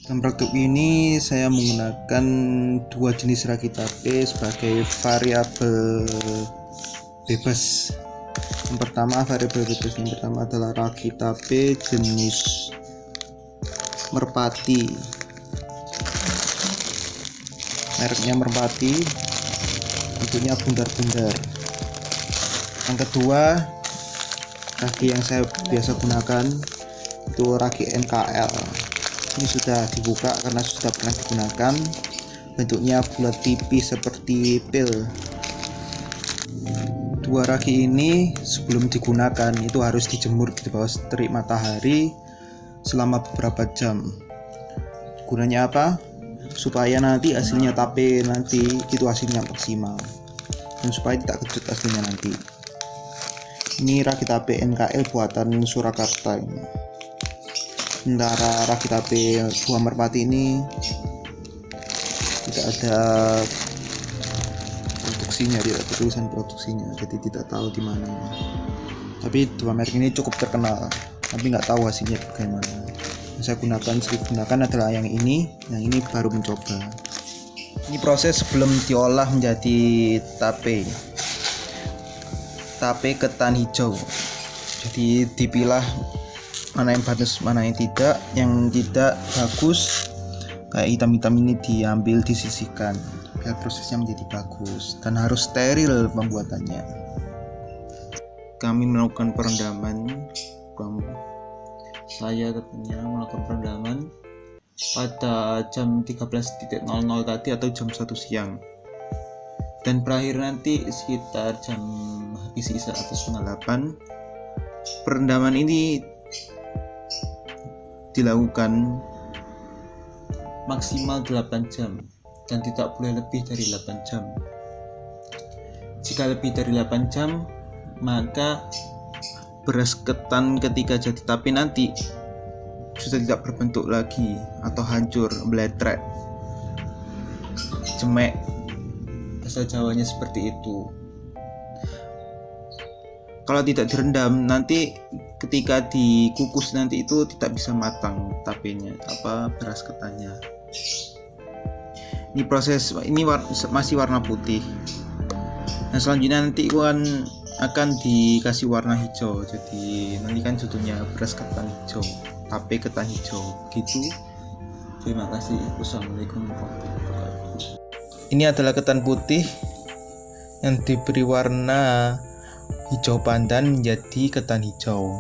Dalam produk ini saya menggunakan dua jenis ragi tape sebagai variabel bebas. Variabel bebas yang pertama adalah ragi tape jenis merpati, mereknya merpati, bentuknya bundar-bundar. Yang kedua, ragi yang saya biasa gunakan itu ragi NKL. Ini sudah dibuka karena sudah pernah digunakan, bentuknya bulat tipis seperti pil. Dua ragi ini sebelum digunakan itu harus dijemur di bawah terik matahari selama beberapa jam. Gunanya apa? Supaya nanti hasilnya tape nanti itu hasilnya maksimal, dan supaya tidak kecut hasilnya nanti. Ini ragi tape NKL buatan Surakarta ini. Sementara ragi tape buah merpati ini tidak ada produksinya, tidak ada tulisan produksinya, jadi tidak tahu di mana. Tapi dua merek ini cukup terkenal, tapi nggak tahu hasilnya bagaimana. Yang saya gunakan adalah yang ini baru mencoba. Ini proses sebelum diolah menjadi tape ketan hijau. Jadi dipilah mana yang bagus, mana yang tidak. Yang tidak bagus kayak hitam-hitam ini diambil, disisihkan biar prosesnya menjadi bagus, dan harus steril pembuatannya. Kami melakukan perendaman, saya tentunya melakukan perendaman pada jam 13.00 tadi atau jam 1 siang, dan berakhir nanti sekitar jam habis isya atau setengah 8. Perendaman ini dilakukan maksimal 8 jam dan tidak boleh lebih dari 8 jam. Jika lebih dari 8 jam, maka beras ketan ketika jadi tape nanti sudah tidak berbentuk lagi atau hancur, meletrek, jemek, bahasa Jawanya seperti itu. Kalau tidak direndam, nanti ketika dikukus nanti itu tidak bisa matang tapenya, beras ketannya. Ini proses ini masih warna putih. Nah, selanjutnya nanti akan dikasih warna hijau. Jadi nanti kan judulnya beras ketan hijau, tape ketan hijau gitu. Terima kasih. Wassalamualaikum warahmatullahi wabarakatuh. Ini adalah ketan putih yang diberi warna hijau pandan menjadi ketan hijau.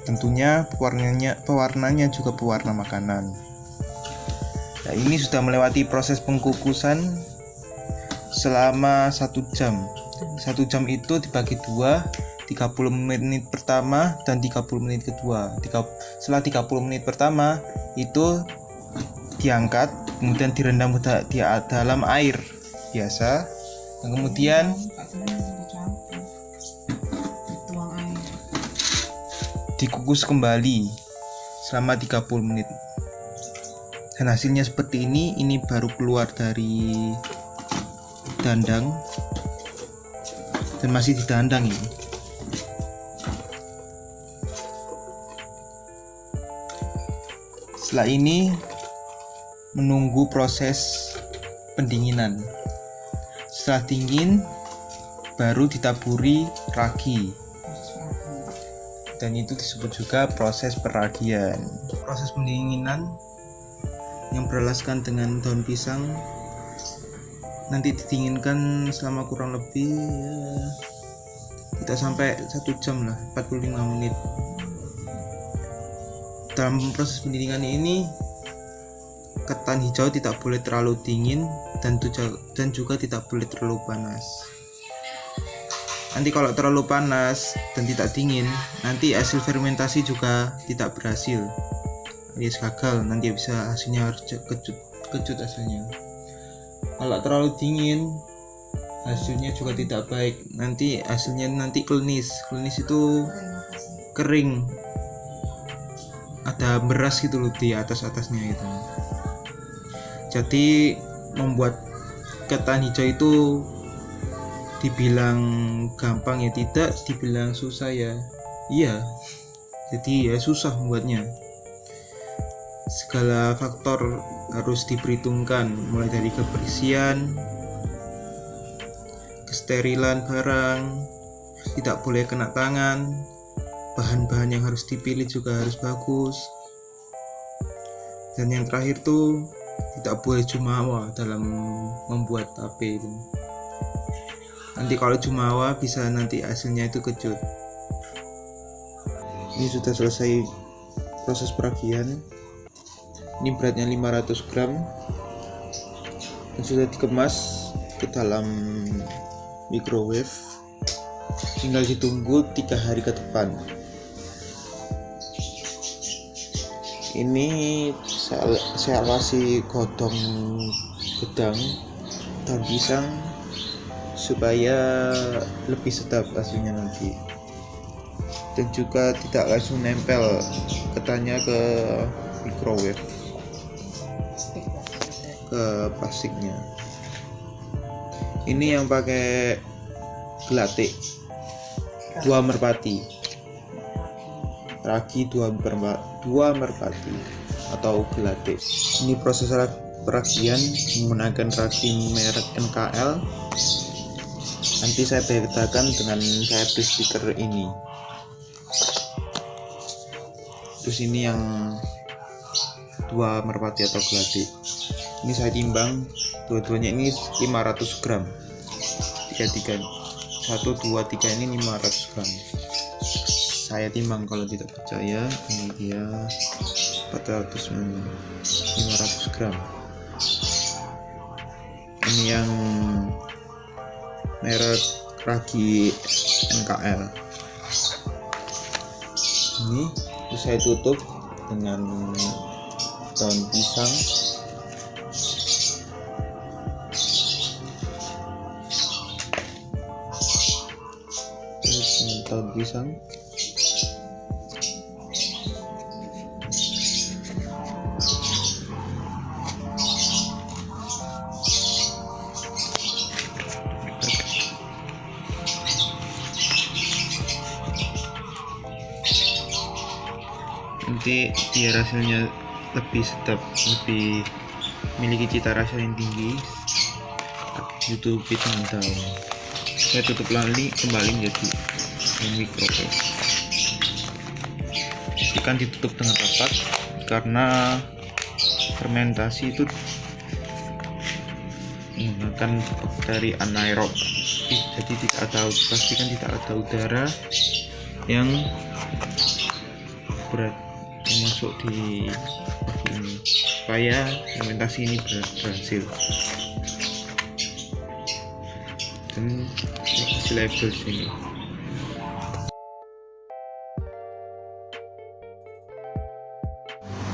Tentunya pewarnanya juga pewarna makanan. Nah, ini sudah melewati proses pengkukusan selama 1 jam. 1 jam itu dibagi 2, 30 menit pertama dan 30 menit kedua. Setelah 30 menit pertama itu diangkat, kemudian direndam di dalam air biasa, dan kemudian dikukus kembali selama 30 menit. Dan hasilnya seperti ini baru keluar dari dandang dan masih didandang ini. Setelah ini menunggu proses pendinginan. Setelah dingin baru ditaburi ragi, dan itu disebut juga proses peragian. Proses pendinginan yang beralaskan dengan daun pisang nanti didinginkan selama kurang lebih tidak sampai 1 jam lah, 45 menit. Dalam proses pendinginan ini ketan hijau tidak boleh terlalu dingin dan juga tidak boleh terlalu panas. Nanti kalau terlalu panas dan tidak dingin, nanti hasil fermentasi juga tidak berhasil, alias gagal. Nanti bisa hasilnya harus kecut hasilnya. Kalau terlalu dingin, hasilnya juga tidak baik. Nanti hasilnya klenis itu kering, ada beras gitu loh di atasnya gitu. Jadi membuat ketan hijau itu dibilang gampang ya tidak, dibilang susah ya iya. jadi ya susah membuatnya. Segala faktor harus diperhitungkan, mulai dari kebersihan, kesterilan barang, tidak boleh kena tangan, bahan-bahan yang harus dipilih juga harus bagus, dan yang terakhir tuh tidak boleh jumawa dalam membuat tape itu. Nanti kalau jumawa bisa nanti hasilnya itu kecut. Ini sudah selesai proses peragian. Ini beratnya 500 gram dan sudah dikemas ke dalam microwave. Tinggal ditunggu 3 hari ke depan. Ini saya kasih godong gedang daun pisang supaya lebih sedap hasilnya nanti, dan juga tidak langsung nempel ketannya ke microwave, ke plastiknya. Ini yang pakai gelatik 2 merpati, ragi 2 merpati atau gelatik. Ini proses peragian menggunakan ragi merek NKL. Nanti saya bedakan dengan saya beli stiker ini. Terus ini yang 2 merpati atau gelatik. Ini saya timbang, dua-duanya ini 500 gram. 1, 2, 3 ini 500 gram. Saya timbang, kalau tidak percaya ini dia 500 gram. Ini yang merek ragi NKL. Ini saya tutup dengan daun pisang. Daun pisang. Nanti biar hasilnya lebih sedap, lebih memiliki cita rasa yang tinggi, ditutupi dengan daun. Saya tutup kembali menjadi microwave. Pastikan ditutup dengan rapat karena fermentasi itu menggunakan bakteri anaerob, jadi pastikan tidak ada udara yang berat yang masuk di ini supaya fermentasi ini berhasil dan hasil label sini.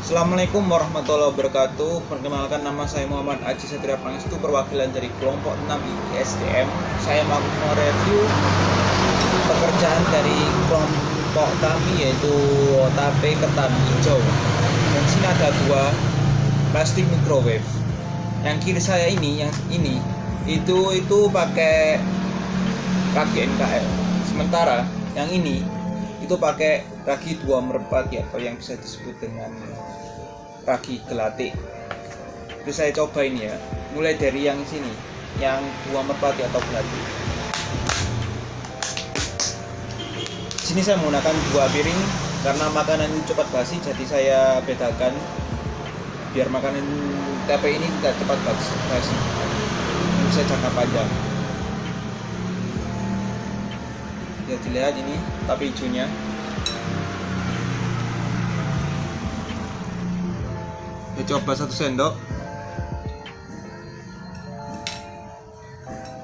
Assalamualaikum warahmatullahi wabarakatuh. Perkenalkan, nama saya Muhammad Aji Satria Pangestu, perwakilan dari kelompok 6 ISDM. Saya mau mereview pekerjaan dari kelompok kami, yaitu tape ketan hijau. Dan sini ada 2 plastik microwave. Yang kiri saya ini, itu pakai ragi NKL. Sementara yang ini itu pakai ragi 2 merpati atau yang bisa disebut dengan ragi gelatik. Itu saya cobain ya, mulai dari yang sini, yang 2 merpati atau gelatik. Sini saya menggunakan 2 piring karena makanan ini cepat basi, jadi saya bedakan biar makanan tape ini tidak cepat basi, bisa jangka panjang. Ya, dilihat ini tape hijaunya. Ya, coba 1 sendok.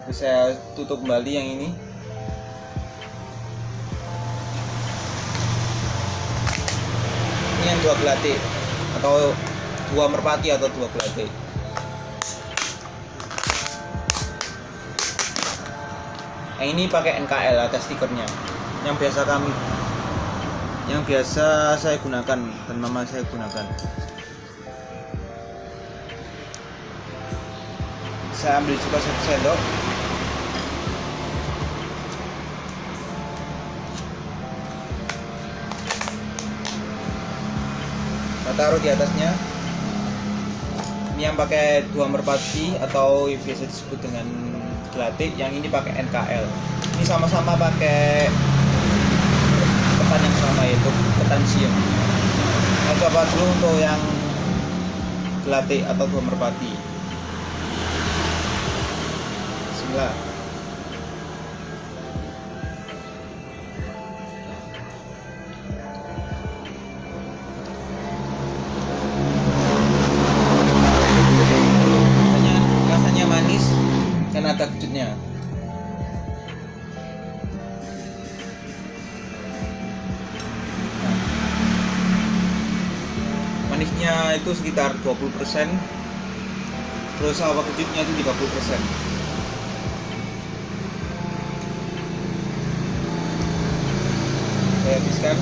Terus saya tutup kembali yang ini. Ini yang 2 gelatik atau 2 merpati atau 2 gelatik. Yang ini pakai NKL, ada stikernya. Yang biasa saya gunakan dan mama saya gunakan. Saya ambil juga 1 sendok. Nah, taruh di atasnya. Ini yang pakai 2 merpati atau biasa disebut dengan gelatik, yang ini pakai NKL. Ini sama-sama pakai ketan yang sama, yaitu ketan siam. Nah, coba dulu untuk yang gelatik atau 2 merpati. Bismillah. Rasanya manis dan ada kejutnya. Manisnya itu sekitar 20%, terus hawa kejutnya itu 30%. Saya habiskan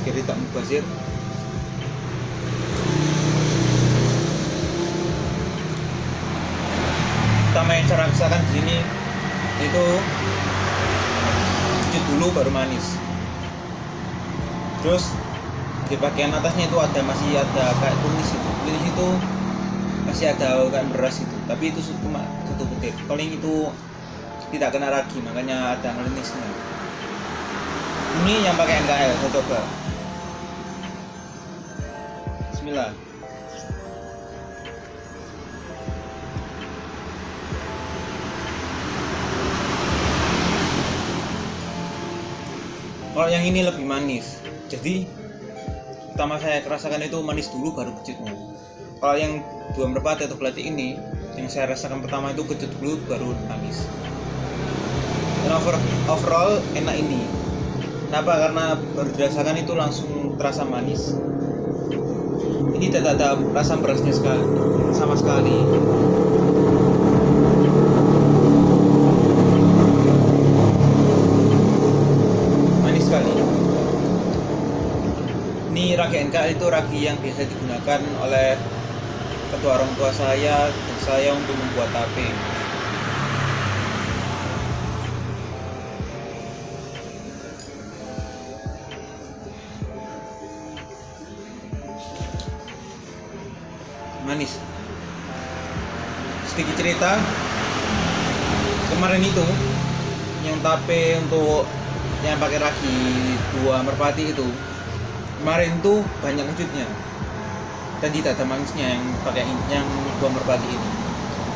jadi tak mubazir. Pertama yang cara rasakan di sini itu kecut dulu baru manis. Terus di bagian atasnya itu masih ada kayak tumis itu masih ada kayak beras itu, tapi itu cuma 1 butir. Paling itu tidak kena ragi, makanya ada ngelinisnya. Ini yang pakai NKL, saya coba. Bismillah. Kalau yang ini lebih manis, jadi pertama saya rasakan itu manis dulu baru kejutnya. Kalau yang 2 merpati atau gelatik ini, yang saya rasakan pertama itu kecut dulu baru manis. Dan overall enak ini. Kenapa? Karena baru dirasakan itu langsung terasa manis. Ini tidak ada rasa berasnya sama sekali. Ini ragi NKL itu ragi yang biasa digunakan oleh kedua orang tua saya dan saya untuk membuat tape. Manis. Sedikit cerita, kemarin itu yang tape untuk yang pakai ragi 2 merpati itu, kemarin tuh banyak kejutnya dan tidak ada manisnya yang pakai yang 2 merpati ini.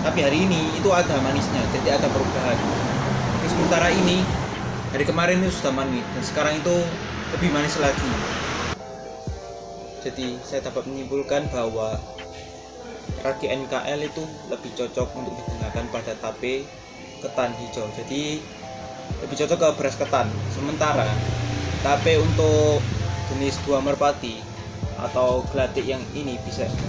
Tapi hari ini itu ada manisnya, jadi ada perubahan. Terus sementara ini hari kemarin itu sudah manis dan sekarang itu lebih manis lagi. Jadi saya dapat menyimpulkan bahwa ragi NKL itu lebih cocok untuk digunakan pada tape ketan hijau. Jadi lebih cocok ke beras ketan. Sementara tape untuk jenis 2 merpati atau gelatik yang ini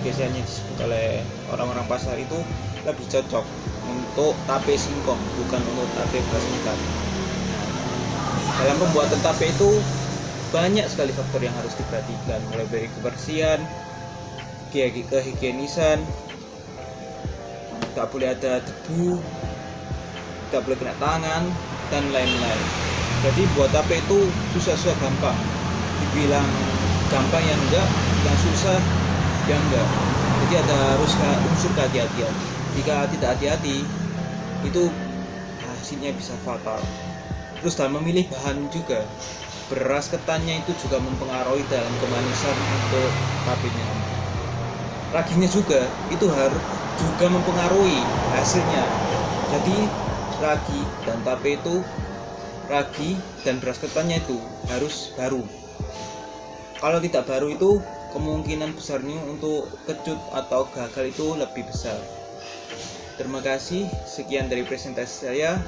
biasanya disebut oleh orang-orang pasar itu lebih cocok untuk tape singkong, bukan untuk tape beras ketan. Dalam pembuatan tape itu banyak sekali faktor yang harus diperhatikan, mulai dari kebersihan, kehigienisan, tak boleh ada debu, tak boleh kena tangan, dan lain-lain. Jadi buat tape itu susah gampang, dibilang gampang ya enggak, yang susah ya enggak. Jadi harus unsur kehati-hatian. Jika tidak hati-hati itu hasilnya bisa fatal. Terus dalam memilih bahan juga, beras ketannya itu juga mempengaruhi dalam kemanisan untuk tapenya. Raginya juga itu harus juga mempengaruhi hasilnya. Jadi ragi dan tape itu, ragi dan beras ketannya itu harus baru. Kalau tidak baru itu kemungkinan besarnya untuk kecut atau gagal itu lebih besar. Terima kasih, sekian dari presentasi saya.